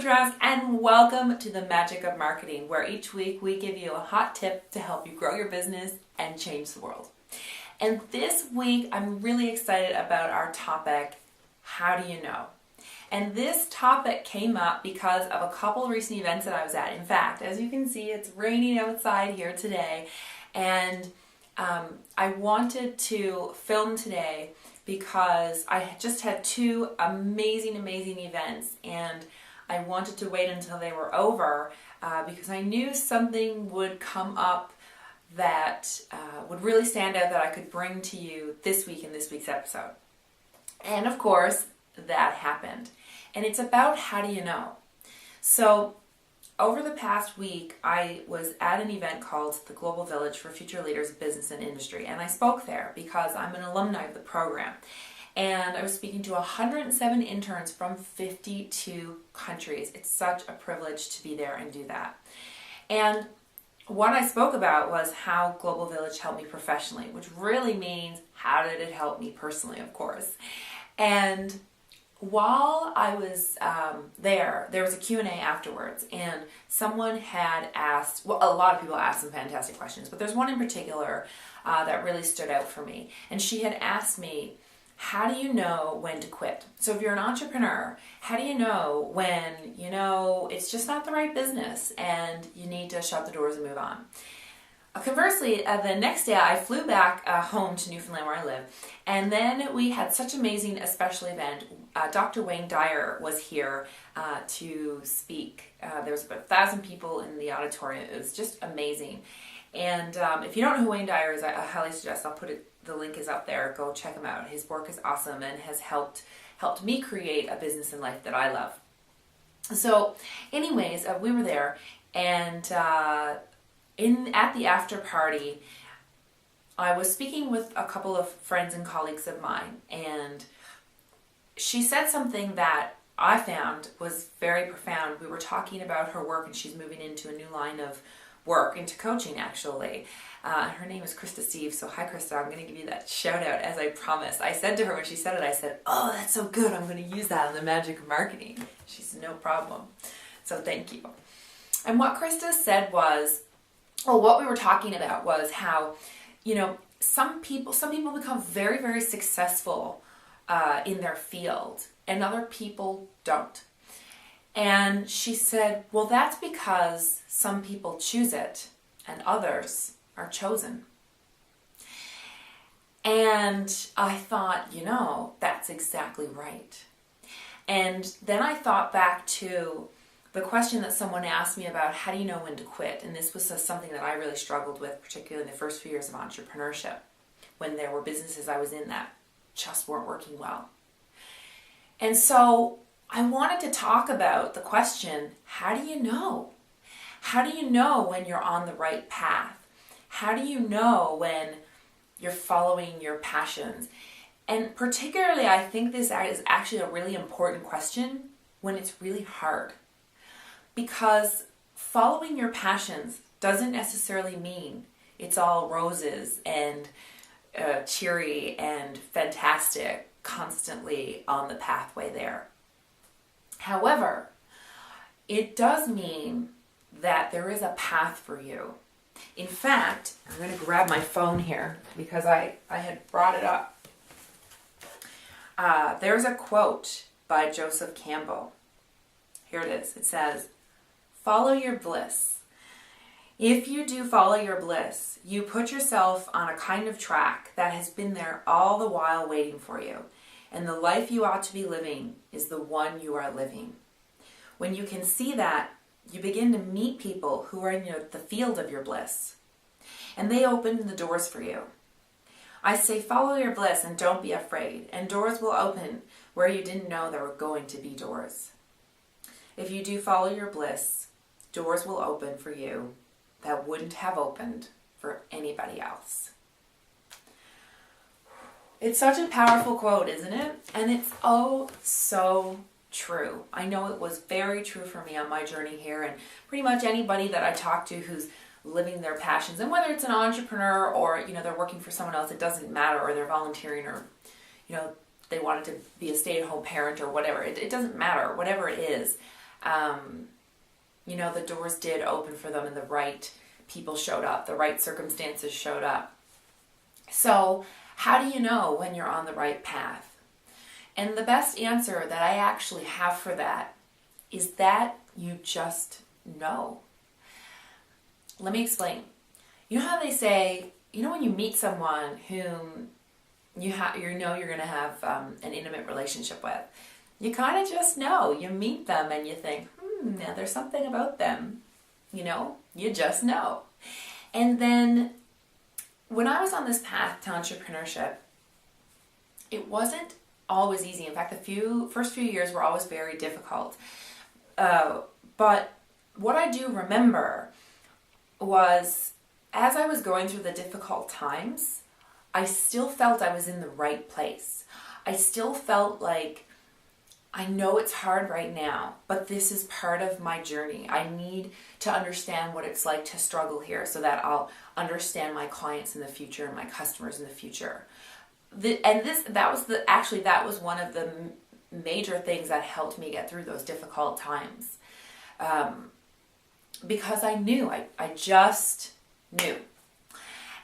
Trask, and welcome to the Magic of Marketing, where each week we give you a hot tip to help you grow your business and change the world. And this week I'm really excited about our topic, how do you know? And this topic came up because of a couple recent events that I was at. In fact, as you can see, it's raining outside here today, and I wanted to film today because I just had two amazing events, and I wanted to wait until they were over because I knew something would come up that would really stand out that I could bring to you this week in this week's episode. And of course, that happened. And it's about how do you know? So over the past week, I was at an event called the Global Village for Future Leaders of Business and Industry, and I spoke there because I'm an alumni of the program. And I was speaking to 107 interns from 52 countries. It's such a privilege to be there and do that. And what I spoke about was how Global Village helped me professionally, which really means how did it help me personally, of course. And while I was there was a Q&A afterwards, and someone had asked, well, a lot of people asked some fantastic questions, but there's one in particular that really stood out for me. And she had asked me, how do you know when to quit? So if you're an entrepreneur, how do you know when you know it's just not the right business and you need to shut the doors and move on? Conversely, the next day I flew back home to Newfoundland where I live, and then we had such an amazing special event. Dr. Wayne Dyer was here to speak. There was about 1,000 people in the auditorium. It was just amazing. And if you don't know who Wayne Dyer is, I highly suggest, the link is up there. Go check him out. His work is awesome and has helped me create a business and life that I love. So anyways, we were there, and at the after party, I was speaking with a couple of friends and colleagues of mine, and she said something that I found was very profound. We were talking about her work, and she's moving into a new line of work, into coaching actually. Her name is Krista Steve, so hi Krista, I'm going to give you that shout out as I promised. I said to her when she said it, I said, oh, that's so good, I'm going to use that in the Magic of Marketing. She said, no problem. So thank you. And what Krista said was, what we were talking about was how, some people become very, very successful in their field, and other people don't. And she said, well, that's because some people choose it and others are chosen. And I thought, that's exactly right. And then I thought back to the question that someone asked me about how do you know when to quit? And this was something that I really struggled with, particularly in the first few years of entrepreneurship, when there were businesses I was in that just weren't working well. And so I wanted to talk about the question, how do you know? How do you know when you're on the right path? How do you know when you're following your passions? And particularly, I think this is actually a really important question when it's really hard. Because following your passions doesn't necessarily mean it's all roses and cheery and fantastic, constantly on the pathway there. However, it does mean that there is a path for you. In fact, I'm going to grab my phone here because I had brought it up. There's a quote by Joseph Campbell. Here it is. It says, follow your bliss. If you do follow your bliss, you put yourself on a kind of track that has been there all the while waiting for you. And the life you ought to be living is the one you are living. When you can see that, you begin to meet people who are in the field of your bliss. And they open the doors for you. I say follow your bliss and don't be afraid. And doors will open where you didn't know there were going to be doors. If you do follow your bliss, doors will open for you that wouldn't have opened for anybody else. It's such a powerful quote, isn't it? And it's oh so true. I know it was very true for me on my journey here, and pretty much anybody that I talk to who's living their passions, and whether it's an entrepreneur or they're working for someone else, it doesn't matter, or they're volunteering, or they wanted to be a stay-at-home parent or whatever. It doesn't matter, whatever it is. The doors did open for them and the right people showed up, the right circumstances showed up. So how do you know when you're on the right path? And the best answer that I actually have for that is that you just know. Let me explain. You know how they say, when you meet someone whom you're going to have an intimate relationship with, you kind of just know. You meet them and you think, now there's something about them. You just know. And then when I was on this path to entrepreneurship, it wasn't always easy. In fact, the first few years were always very difficult. But what I do remember was, as I was going through the difficult times, I still felt I was in the right place. I still felt like, I know it's hard right now, but this is part of my journey. I need to understand what it's like to struggle here so that I'll understand my clients in the future and my customers in the future. That was one of the major things that helped me get through those difficult times. Because I knew, I just knew.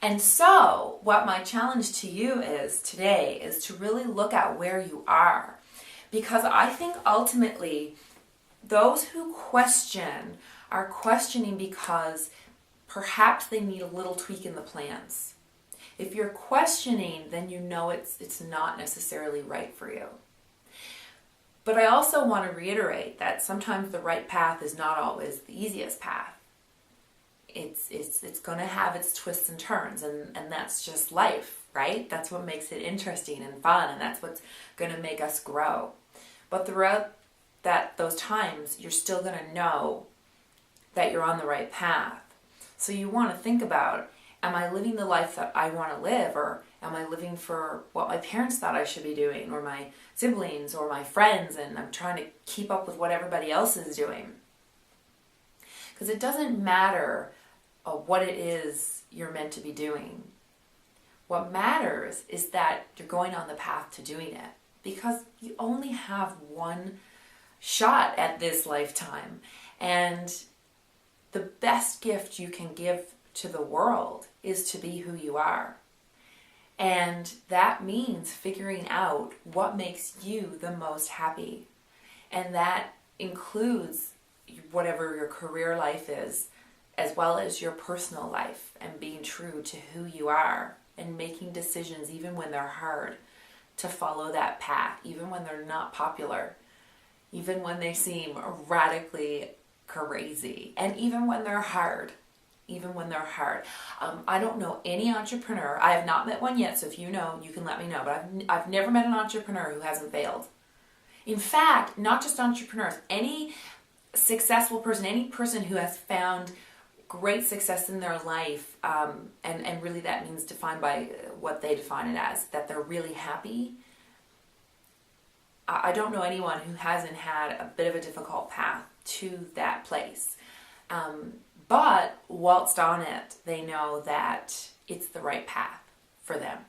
And so what my challenge to you is today is to really look at where you are. Because I think ultimately those who question are questioning because perhaps they need a little tweak in the plans. If you're questioning, then you know it's not necessarily right for you. But I also want to reiterate that sometimes the right path is not always the easiest path. It's going to have its twists and turns, and that's just life, right? That's what makes it interesting and fun, and that's what's going to make us grow. But throughout those times, you're still going to know that you're on the right path. So you want to think about, am I living the life that I want to live, or am I living for what my parents thought I should be doing, or my siblings, or my friends, and I'm trying to keep up with what everybody else is doing? Because it doesn't matter what it is you're meant to be doing. What matters is that you're going on the path to doing it, because you only have one shot at this lifetime, and the best gift you can give to the world is to be who you are. And that means figuring out what makes you the most happy. And that includes whatever your career life is, as well as your personal life, and being true to who you are and making decisions even when they're hard to follow that path, even when they're not popular, even when they seem radically crazy, and even when they're hard. I don't know any entrepreneur. I have not met one yet, so if you know, you can let me know. But I've never met an entrepreneur who hasn't failed. In fact, not just entrepreneurs, any successful person, any person who has found great success in their life, and really that means defined by what they define it as, that they're really happy. I don't know anyone who hasn't had a bit of a difficult path to that place. But whilst on it, they know that it's the right path for them.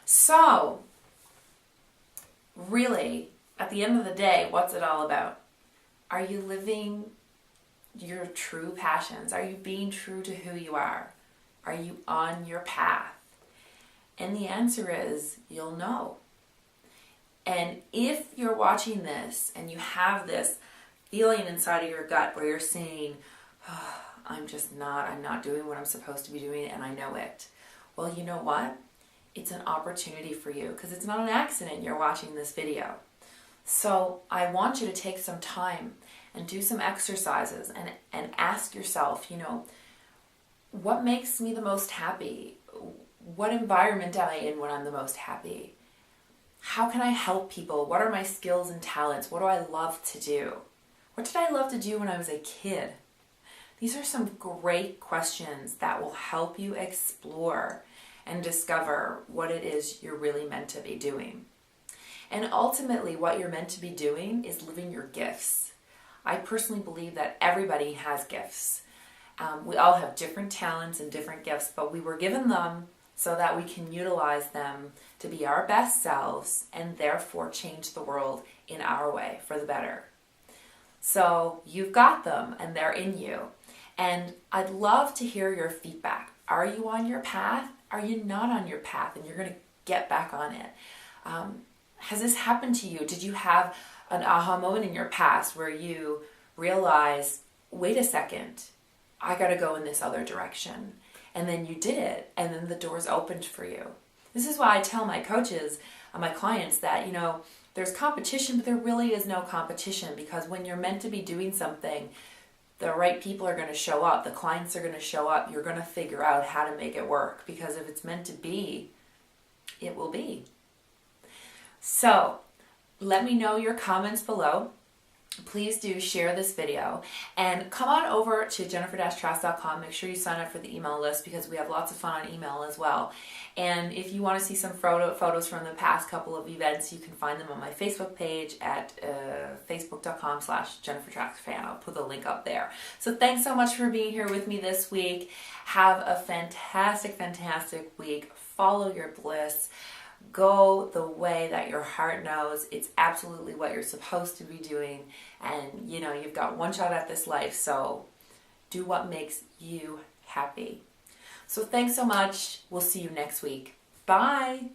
So, really, at the end of the day, what's it all about? Are you living your true passions? Are you being true to who you are? Are you on your path? And the answer is, you'll know. And if you're watching this and you have this feeling inside of your gut where you're saying, oh, I'm not doing what I'm supposed to be doing, and I know it. Well, you know what? It's an opportunity for you, because it's not an accident you're watching this video. So I want you to take some time and do some exercises and ask yourself, what makes me the most happy? What environment am I in when I'm the most happy? How can I help people? What are my skills and talents? What do I love to do? What did I love to do when I was a kid? These are some great questions that will help you explore and discover what it is you're really meant to be doing. And ultimately, what you're meant to be doing is living your gifts. I personally believe that everybody has gifts. We all have different talents and different gifts, but we were given them so that we can utilize them to be our best selves and therefore change the world in our way for the better. So you've got them and they're in you. And I'd love to hear your feedback. Are you on your path? Are you not on your path? And you're going to get back on it. Has this happened to you? Did you have an aha moment in your past where you realized, wait a second, I got to go in this other direction? And then you did it, and then the doors opened for you. This is why I tell my coaches and my clients that, there's competition, but there really is no competition, because when you're meant to be doing something, the right people are going to show up, the clients are going to show up, you're going to figure out how to make it work, because if it's meant to be, it will be. So, let me know your comments below. Please do share this video and come on over to jennifer-trask.com. Make sure you sign up for the email list, because we have lots of fun on email as well. And if you want to see some photos from the past couple of events, you can find them on my Facebook page at facebook.com/jennifertraskfan. I'll put the link up there. So thanks so much for being here with me this week. Have a fantastic, fantastic week. Follow your bliss. Go the way that your heart knows. It's absolutely what you're supposed to be doing. And you've got one shot at this life, so do what makes you happy. So thanks so much. We'll see you next week. Bye.